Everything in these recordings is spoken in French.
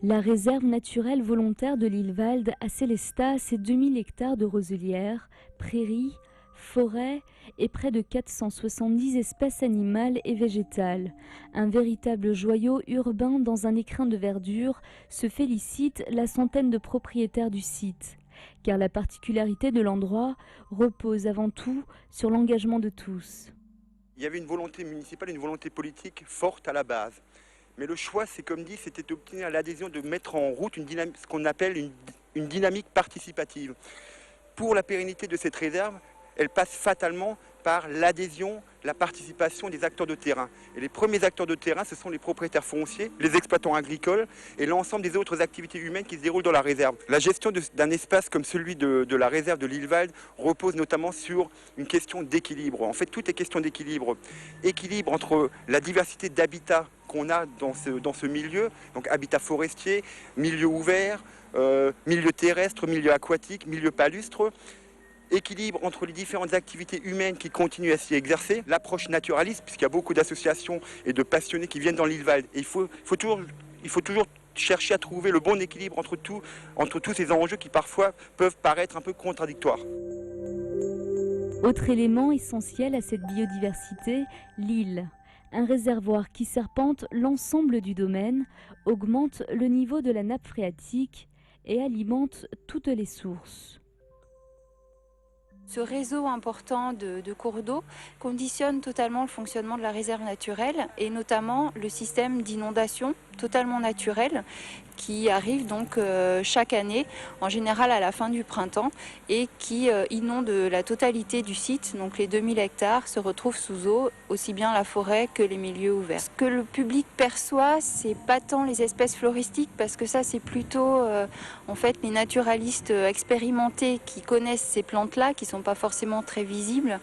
La réserve naturelle volontaire de l'Ilvalde à Sélestat, c'est 2000 hectares de roselières, prairies, forêts et près de 470 espèces animales et végétales. Un véritable joyau urbain dans un écrin de verdure, se félicite la centaine de propriétaires du site. Car la particularité de l'endroit repose avant tout sur l'engagement de tous. Il y avait une volonté municipale, une volonté politique forte à la base. Mais le choix, c'est comme dit, c'était d'obtenir l'adhésion, de mettre en route ce qu'on appelle une dynamique participative. Pour la pérennité de cette réserve, elle passe fatalement par l'adhésion, la participation des acteurs de terrain. Et les premiers acteurs de terrain, ce sont les propriétaires fonciers, les exploitants agricoles et l'ensemble des autres activités humaines qui se déroulent dans la réserve. La gestion d'un espace comme celui de la réserve de l'Ilvalde repose notamment sur une question d'équilibre. En fait, tout est question d'équilibre. Équilibre entre la diversité d'habitats qu'on a dans ce milieu, donc habitat forestier, milieu ouvert, milieu terrestre, milieu aquatique, milieu palustre, équilibre entre les différentes activités humaines qui continuent à s'y exercer, l'approche naturaliste, puisqu'il y a beaucoup d'associations et de passionnés qui viennent dans l'Ilvalde. Et il faut toujours chercher à trouver le bon équilibre entre tous ces enjeux qui parfois peuvent paraître un peu contradictoires. Autre élément essentiel à cette biodiversité, l'île. Un réservoir qui serpente l'ensemble du domaine, augmente le niveau de la nappe phréatique et alimente toutes les sources. Ce réseau important de cours d'eau conditionne totalement le fonctionnement de la réserve naturelle et notamment le système d'inondation totalement naturel qui arrive donc chaque année, en général à la fin du printemps, et qui inonde la totalité du site. Donc les 2000 hectares se retrouvent sous eau, aussi bien la forêt que les milieux ouverts. Ce que le public perçoit, c'est pas tant les espèces floristiques, parce que ça c'est plutôt en fait les naturalistes expérimentés qui connaissent ces plantes-là, qui sont pas forcément très visibles.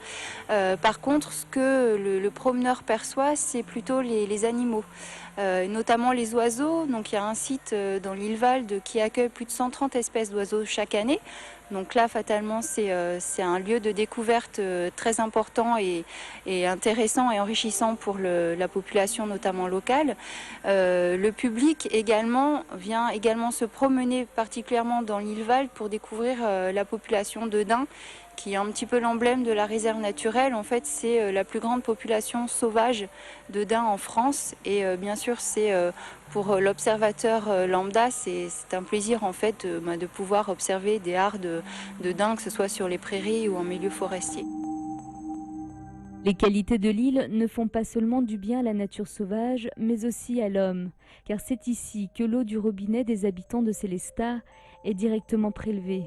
Par contre, ce que le promeneur perçoit, c'est plutôt les animaux. Notamment les oiseaux. Donc il y a un site dans l'Ilvalde qui accueille plus de 130 espèces d'oiseaux chaque année. Donc là, fatalement, c'est un lieu de découverte très important et intéressant et enrichissant pour la population, notamment locale. Le public également vient se promener particulièrement dans l'Ilvalde pour découvrir la population de daims, qui est un petit peu l'emblème de la réserve naturelle. En fait, c'est la plus grande population sauvage de daims en France. Et bien sûr, c'est pour l'observateur lambda, c'est un plaisir en fait de pouvoir observer des arts de daims, que ce soit sur les prairies ou en milieu forestier. Les qualités de l'île ne font pas seulement du bien à la nature sauvage, mais aussi à l'homme, car c'est ici que l'eau du robinet des habitants de Sélestat est directement prélevée.